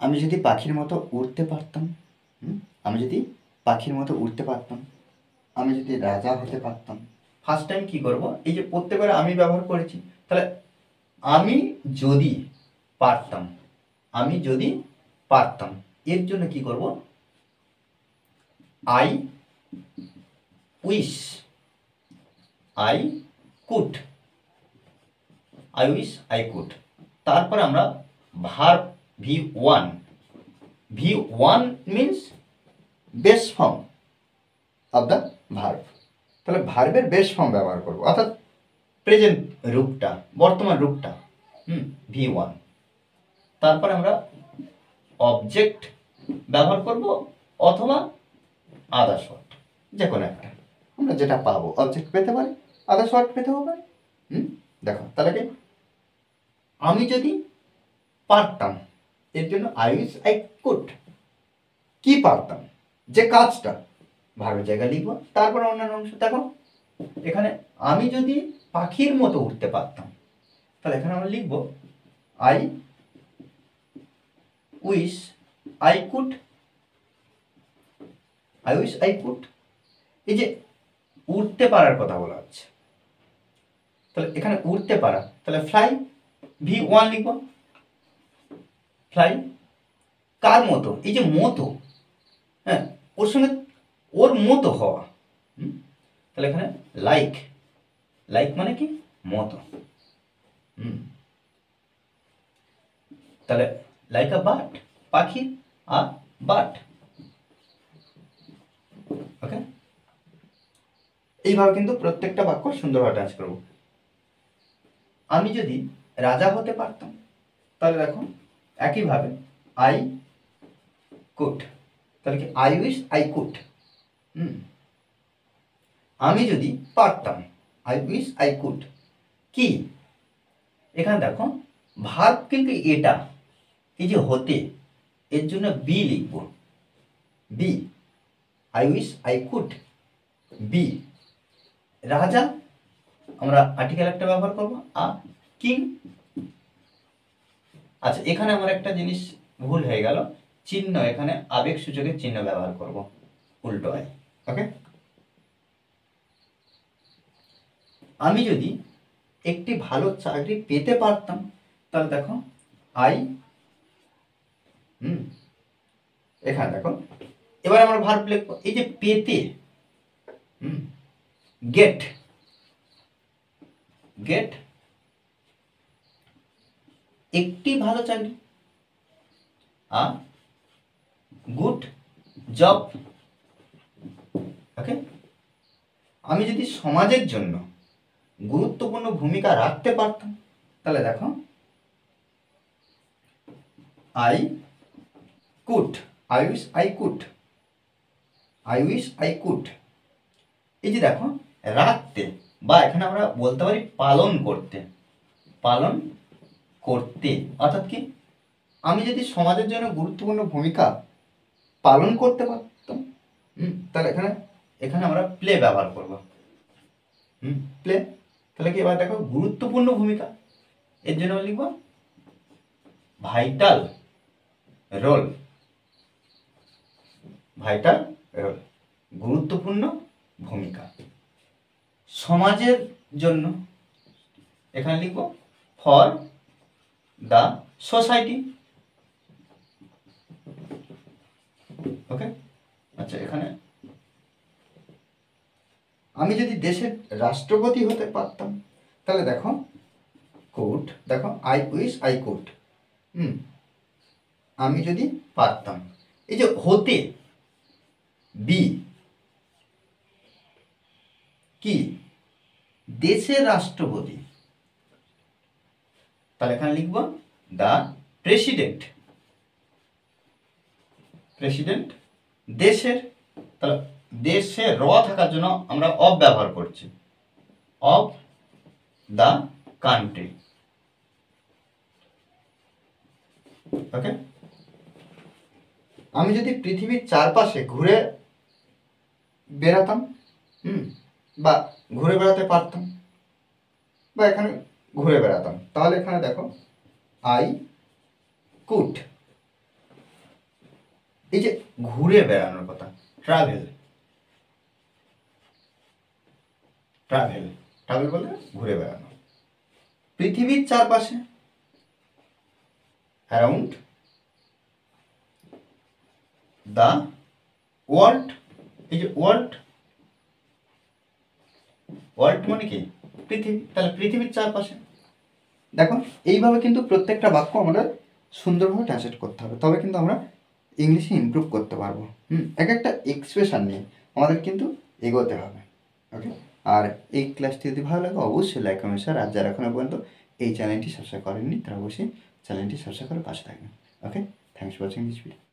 আমি যদি পাখির মতো উড়তে পারতাম, আমি যদি পাখির মতো উড়তে পারতাম, আমি যদি রাজা হতে পারতাম, ফার্স্ট টাইম কী করব, এই যে প্রত্যেকবার আমি ব্যবহার করেছি, তাহলে আমি যদি পারতাম, আমি যদি পারতাম, এর জন্য কি করব, I wish, I could, I wish I could. তারপর আমরা verb V1, V1 means base form of the verb, তাহলে ভার্বের বেস ফর্ম ব্যবহার করব, অর্থাৎ প্রেজেন্ট রূপটা, বর্তমান রূপটা, V1। তারপর আমরা অবজেক্ট ব্যবহার করব অথবা আদার্স ওয়ার্ড, যে কোনো একটা, আমরা যেটা পাবো, অবজেক্ট পেতে পারি, আদার্স ওয়ার্ড পেতেও পারি। দেখো তাহলে কি, আমি যদি পারতাম, এর জন্য আই উইশ আই কুড, কি পারতাম, যে কাজটা, ভার্বের জায়গায় লিখবো। তারপর অন্যান্য অংশ দেখো, এখানে আমি যদি পাখির মতো উঠতে পারতাম, তাহলে এখানে আমরা লিখব I wish I could, I wish I could. এই যে উঠতে পারার কথা বলা হচ্ছে, তাহলে এখানে উঠতে পারা, তাহলে ফ্লাই, V1 লিখব, ফ্লাই। কার মতো, এই যে মতো, হ্যাঁ, ওর সঙ্গে ওর মতো হওয়া, তাহলে এখানে লাইক, লাইক মানে কি, মতো, তাহলে লাইক আ বার্ড, পাখি, আ বার্ড। ওকে, এইভাবে কিন্তু প্রত্যেকটা বাক্য সুন্দরভাবে টাচ করব। আমি যদি রাজা হতে পারতাম, তাহলে দেখো একইভাবে আই কুড, তাহলে কি আই উইশ আই কুড। আমি যদি পারতাম, আই উইশ আই কুড, কি, এখানে দেখো ভার্ব কিন্তু এটা, এই যে হতে, এর জন্য বি লিখব, B, I wish I could be. Raja, আমরা আর্টিকেল একটা ব্যবহার করব, আ কিং। আচ্ছা, এখানে আমার একটা জিনিস ভুল হয়ে গেল, চিহ্ন, এখানে আবেগ সূচকের চিহ্ন ব্যবহার করব, উল্টো হয়। ওকে, আমি যদি একটি ভালো চাকরি পেতে পারতাম, তাহলে দেখো আই, এখানে দেখো, এবার আমরা ভার্ব লিখব, এই যে পেতে, গেট, গেট, একটি ভালো চাকরি, আ গুড জব। ওকে, আমি যদি সমাজের জন্য গুরুত্বপূর্ণ ভূমিকা রাখতে পারতাম, তাহলে দেখো I could, I wish I could, I wish I could. এই যে দেখো রাখতে, বা এখানে আমরা বলতে পারি পালন করতে, পালন করতে, অর্থাৎ কি, আমি যদি সমাজের জন্য গুরুত্বপূর্ণ ভূমিকা পালন করতে পারতাম, তাহলে এখানে এখানে আমরা প্লে ব্যবহার করব, প্লে। তাহলে কি, এবার দেখো গুরুত্বপূর্ণ ভূমিকা, এর জন্য লিখব ভাইটাল রোল, ভাইটাল রোল, গুরুত্বপূর্ণ ভূমিকা। সমাজের জন্য এখানে লিখব ফর দ্য সোসাইটি। ওকে, আচ্ছা, এখানে আমি যদি দেশের রাষ্ট্রপতি হতে পারতাম, তাহলে দেখো কুড, দেখো আই উইশ আই কুড, আমি যদি পারতাম, এই যে হতে, বি, কি, দেশের রাষ্ট্রপতি, তাহলে এখানে লিখব দ্য প্রেসিডেন্ট, প্রেসিডেন্ট, দেশের, তাহলে দেশে র থাকার জন্য আমরা অফ ব্যবহার করছি, অফ দ্য কান্ট্রি। ওকে, আমি যদি পৃথিবীর চারপাশে ঘুরে বেড়াতাম, বা ঘুরে বেড়াতে পারতাম, বা এখানে ঘুরে বেড়াতাম, তাহলে এখানে দেখো আই কুড এই যে ঘুরে বেড়ানোর কথা, ট্রাভেল, ট্রাভেল, ট্রাভেল বলতে ঘুরে বেড়ানো। পৃথিবীর চারপাশে, অ্যারাউন্ড দ্য ওয়ার্ল্ড। এই যে ওয়ার্ল্ড, ওয়ার্ল্ড মানে কি পৃথিবী, তাহলে পৃথিবীর চারপাশে। দেখো এইভাবে কিন্তু প্রত্যেকটা বাক্য আমাদের সুন্দরভাবে ট্রান্সলেট করতে হবে, তবে কিন্তু আমরা ইংলিশে ইমপ্রুভ করতে পারবো। এক একটা এক্সপ্রেশন নিয়ে আমাদের কিন্তু এগোতে হবে। ওকে, আর এই ক্লাসটি যদি ভালো লাগে অবশ্যই লাইক কমেন্ট শেয়ার। আর যারা এখনো পর্যন্ত এই চ্যানেলটি সাবস্ক্রাইব করেননি তারা অবশ্যই চ্যানেলটি সাবস্ক্রাইব করে পাশে থাকবেন। Okay, thanks for watching this video.